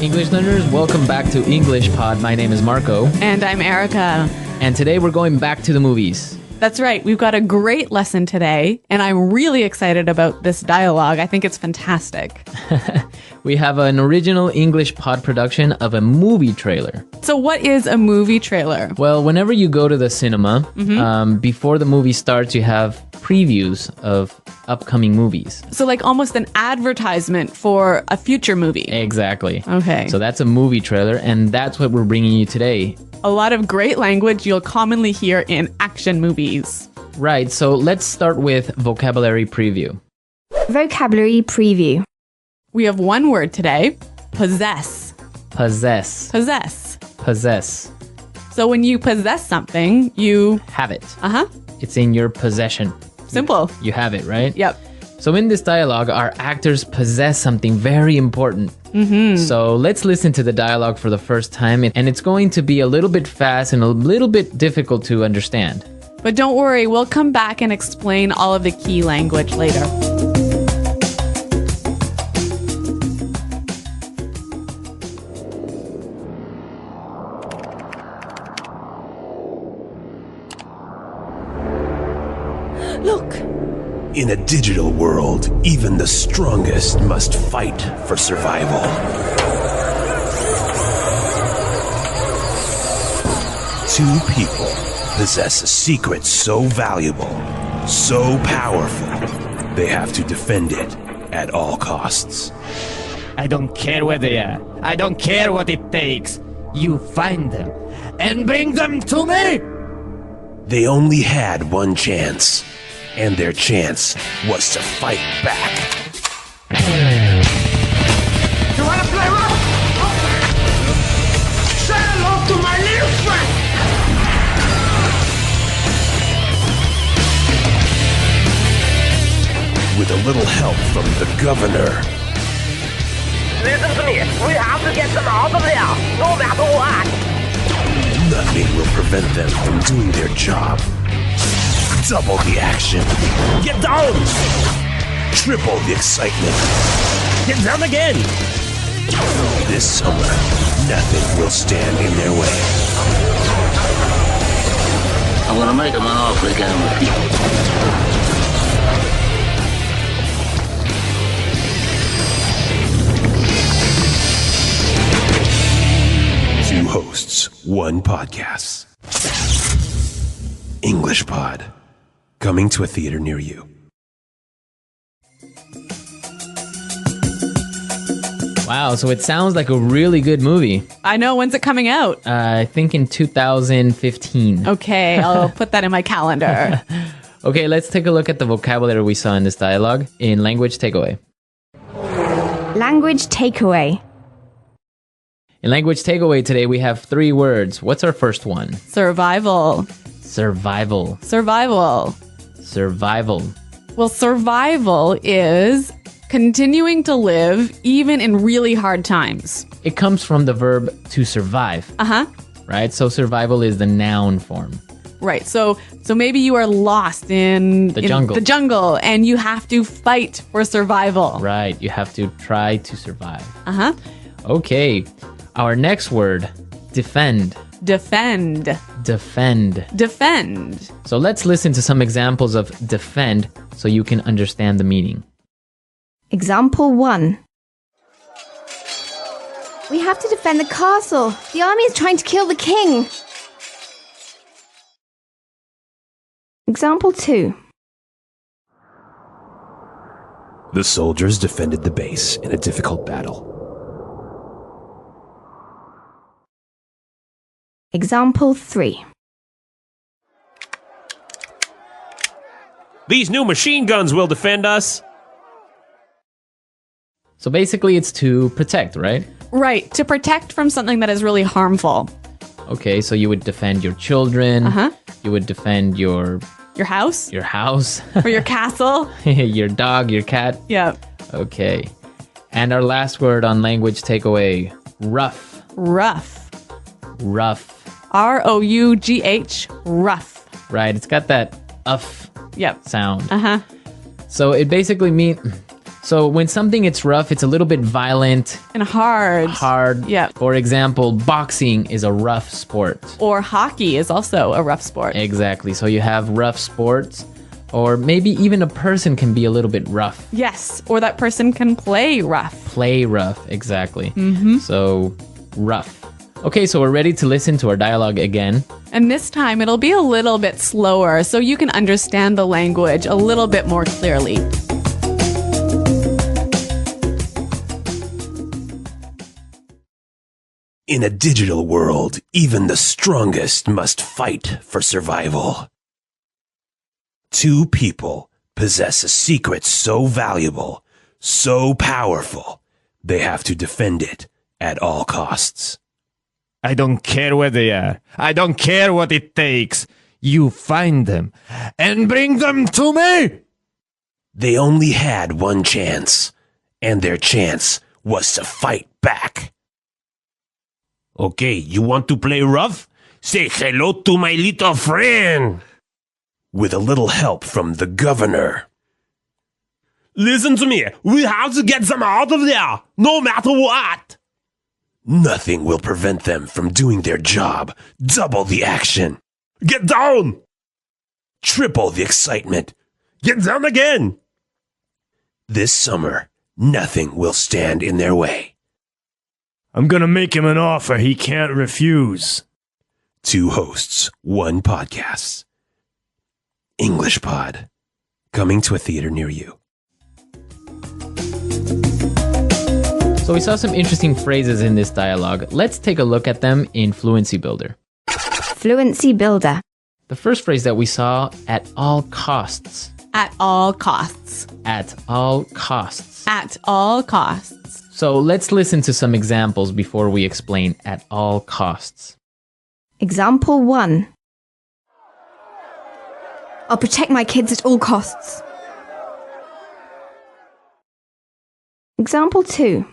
English learners, welcome back to English Pod. My name is Marco. And I'm Erica. And today we're going back to the movies. That's right. We've got a great lesson today, and I'm really excited about this dialogue. I think it's fantastic. We have an original English Pod production of a movie trailer. So what is a movie trailer? Well, whenever you go to the cinema, before the movie starts, you have previews of upcoming movies. So like almost an advertisement for a future movie. Exactly. Okay. So that's a movie trailer, and that's what we're bringing you today. A lot of great language you'll commonly hear in action movies. Right, so let's start with vocabulary preview. Vocabulary preview. We have one word today, possess. Possess. Possess. Possess. So when you possess something, you... Have it. Uh-huh. It's in your possession. Simple. You have it, right? Yep. So in this dialogue, our actors possess something very important. So let's listen to the dialogue for the first time. And it's going to be a little bit fast and a little bit difficult to understand. But don't worry, we'll come back and explain all of the key language later. Look. In a digital world, even the strongest must fight for survival. Two people possess a secret so valuable, so powerful, they have to defend it at all costs. I don't care where they are. I don't care what it takes. You find them and bring them to me! They only had one chance, and their chance was to fight back. You wanna play rough? Say hello to my little friend! With a little help from the governor, Listen to me. We have to get them out of there, no matter what. nothing will prevent them from doing their job. Double the action. Get down! Triple the excitement. Get down again! This summer, nothing will stand in their way. I'm gonna make him an offer he can't refuse. Two hosts, one podcast. English Pod. Coming to a theater near you. Wow, so it sounds like a really good movie. I know, when's it coming out? I think in 2015. Okay, I'll put that in my calendar. Okay, let's take a look at the vocabulary we saw in this dialogue in language takeaway. Language takeaway. In language takeaway today, we have three words. What's our first one? Survival. Survival. Survival. Survival. Well, survival is continuing to live even in really hard times. It comes from the verb to survive, Uh-huh. right? So survival is the noun form. Right. So maybe you are lost in The jungle. the jungle and you have to fight for survival. Right, you have to try to survive. Uh-huh. Okay, our next word, defend. Defend. Defend. Defend. So let's listen to some examples of defend so you can understand the meaning. Example 1. We have to defend the castle. The army is trying to kill the king. Example 2. The soldiers defended the base in a difficult battle. Example 3. These new machine guns will defend us. So basically it's to protect, right? Right. To protect from something that is really harmful. Okay, so you would defend your children. Uh-huh. You would defend your Your house? house, Or your castle? your dog, your cat. Yeah. Okay. And our last word on language takeaway, rough. Rough. Rough. R-O-U-G-H. Rough. Right, it's got that uff Yep. sound. Uh-huh. So it basically means So when something it's rough, it's a little bit violent. And hard. Hard. Yeah. For example, boxing is a rough sport. Or hockey is also a rough sport. Exactly. So you have rough sports, or maybe even a person can be a little bit rough. Yes. Or that person can play rough. Play rough. Exactly. So rough. Okay, so we're ready to listen to our dialogue again. And this time it'll be a little bit slower so you can understand the language a little bit more clearly. In a digital world, even the strongest must fight for survival. Two people possess a secret so valuable, so powerful, they have to defend it at all costs. I don't care where they are. I don't care what it takes. You find them and bring them to me. They only had one chance, and their chance was to fight back. Okay, you want to play rough? Say hello to my little friend. With a little help from the governor. Listen to me. We have to get them out of there, no matter what. Nothing will prevent them from doing their job. Double the action. Get down! Triple the excitement. Get down again! This summer, nothing will stand in their way. I'm gonna make him an offer he can't refuse. Two hosts, one podcast. English Pod. Coming to a theater near you. So we saw some interesting phrases in this dialogue. Let's take a look at them in Fluency Builder. Fluency Builder. The first phrase that we saw, at all costs. At all costs. At all costs. At all costs. So let's listen to some examples before we explain at all costs. Example 1. I'll protect my kids at all costs. Example 2.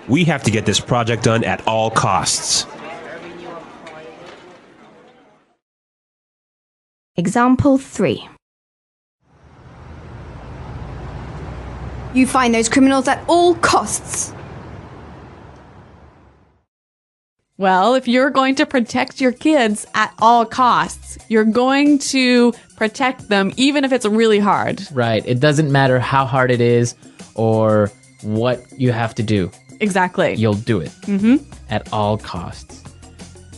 We have to get this project done at all costs. Example 3. You find those criminals at all costs. Well, if you're going to protect your kids at all costs, you're going to protect them even if it's really hard. Right. It doesn't matter how hard it is or what you have to do. Exactly. You'll do it at all costs.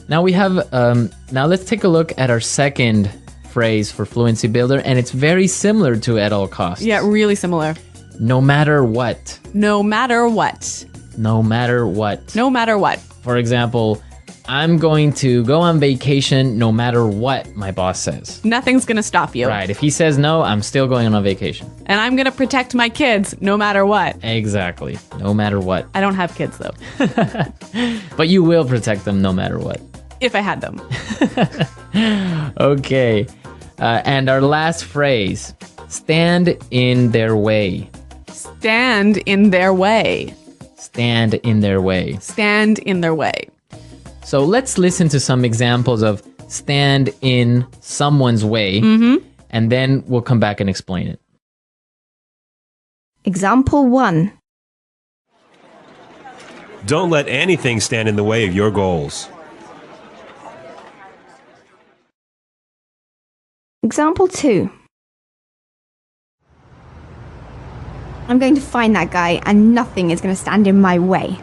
Now we have, now let's take a look at our second phrase for Fluency Builder, and it's very similar to at all costs. Yeah, really similar. No matter what. No matter what. No matter what. No matter what. For example, I'm going to go on vacation no matter what my boss says. Nothing's going to stop you. Right. If he says no, I'm still going on vacation. And I'm going to protect my kids no matter what. Exactly. No matter what. I don't have kids, though. But you will protect them no matter what. If I had them. Okay. And our last phrase, stand in their way. Stand in their way. Stand in their way. Stand in their way. So let's listen to some examples of stand in someone's way, and then we'll come back and explain it. Example 1. Don't let anything stand in the way of your goals. Example 2. I'm going to find that guy and nothing is going to stand in my way.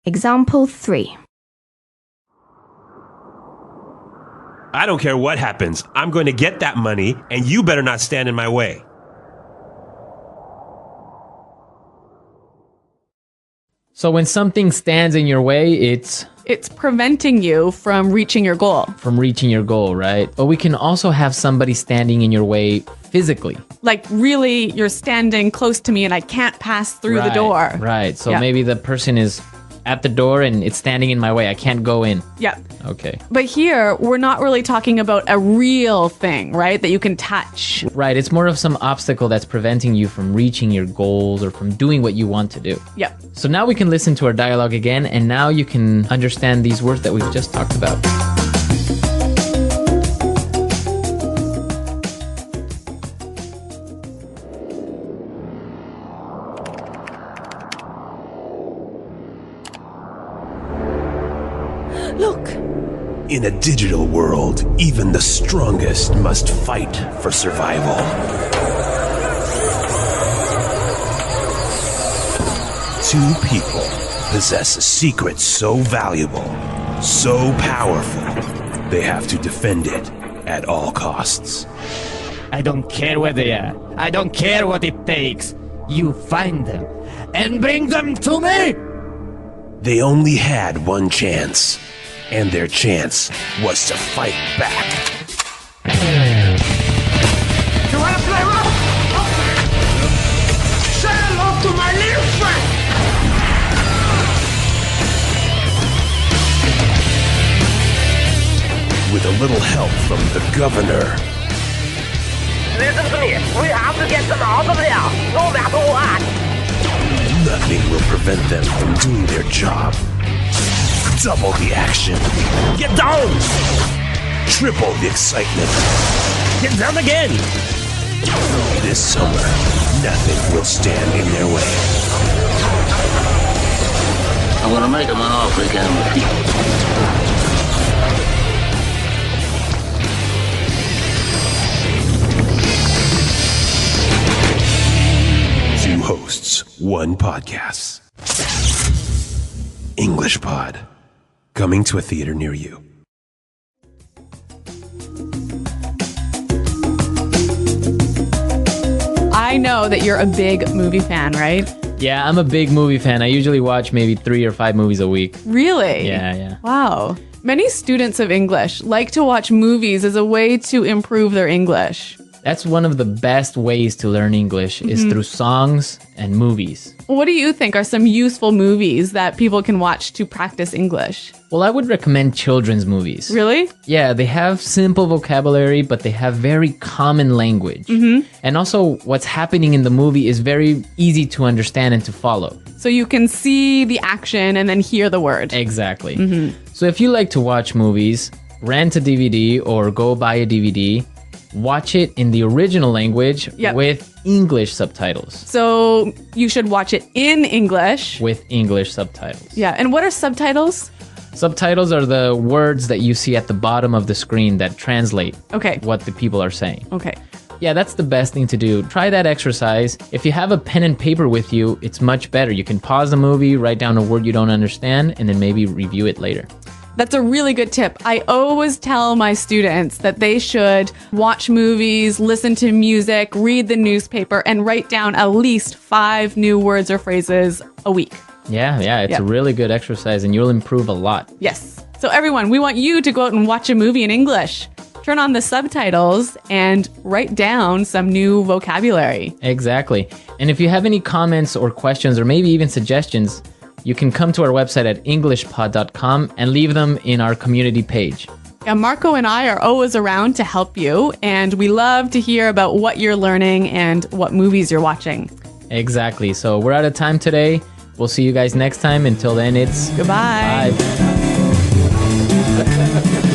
Example 3. I don't care what happens. I'm going to get that money, and you better not stand in my way. So when something stands in your way, it's preventing you from reaching your goal. from reaching your goal, right? But we can also have somebody standing in your way physically. Like, really, you're standing close to me and I can't pass through the Right, door. Right. So Yeah. maybe the person is at the door and it's standing in my way. I can't go in. Yeah. Okay. But here, we're not really talking about a real thing, right? That you can touch. Right. It's more of some obstacle that's preventing you from reaching your goals or from doing what you want to do. Yep. So now we can listen to our dialogue again, and now you can understand these words that we've just talked about. In a digital world, even the strongest must fight for survival. Two people possess a secret so valuable, so powerful, they have to defend it at all costs. I don't care where they are. I don't care what it takes. You find them and bring them to me! They only had one chance, and their chance was to fight back. You wanna play rough? Say hello to my little friend! With a little help from the governor, Listen to me. We have to get them out of there, no matter what. nothing will prevent them from doing their job. Double the action. Get down! Triple the excitement. Get down again! This summer, nothing will stand in their way. I'm gonna make him an offer he can't refuse. Two hosts, one podcast. English Pod. Coming to a theater near you. I know that you're a big movie fan, right? Yeah, I'm a big movie fan. I usually watch maybe 3 or 5 movies a week. Really? Yeah. Wow. Many students of English like to watch movies as a way to improve their English. That's one of the best ways to learn English is through songs and movies. What do you think are some useful movies that people can watch to practice English? Well, I would recommend children's movies. Really? Yeah, they have simple vocabulary, but they have very common language. And also, what's happening in the movie is very easy to understand and to follow. So you can see the action and then hear the word. Exactly. So if you like to watch movies, rent a DVD or go buy a DVD, watch it in the original language with English subtitles. So you should watch it in English. With English subtitles. Yeah. And what are subtitles? Subtitles are the words that you see at the bottom of the screen that translate what the people are saying. Okay. Yeah, that's the best thing to do. Try that exercise. If you have a pen and paper with you, it's much better. You can pause the movie, write down a word you don't understand, and then maybe review it later. That's a really good tip. I always tell my students that they should watch movies, listen to music, read the newspaper, and write down at least 5 new words or phrases a week. Yeah, it's a really good exercise and you'll improve a lot. Yes. So everyone, we want you to go out and watch a movie in English. Turn on the subtitles and write down some new vocabulary. Exactly. And if you have any comments or questions or maybe even suggestions, you can come to our website at englishpod.com and leave them in our community page. Yeah, Marco and I are always around to help you, and we love to hear about what you're learning and what movies you're watching. Exactly. So we're out of time today. We'll see you guys next time. Until then, it's goodbye. Bye.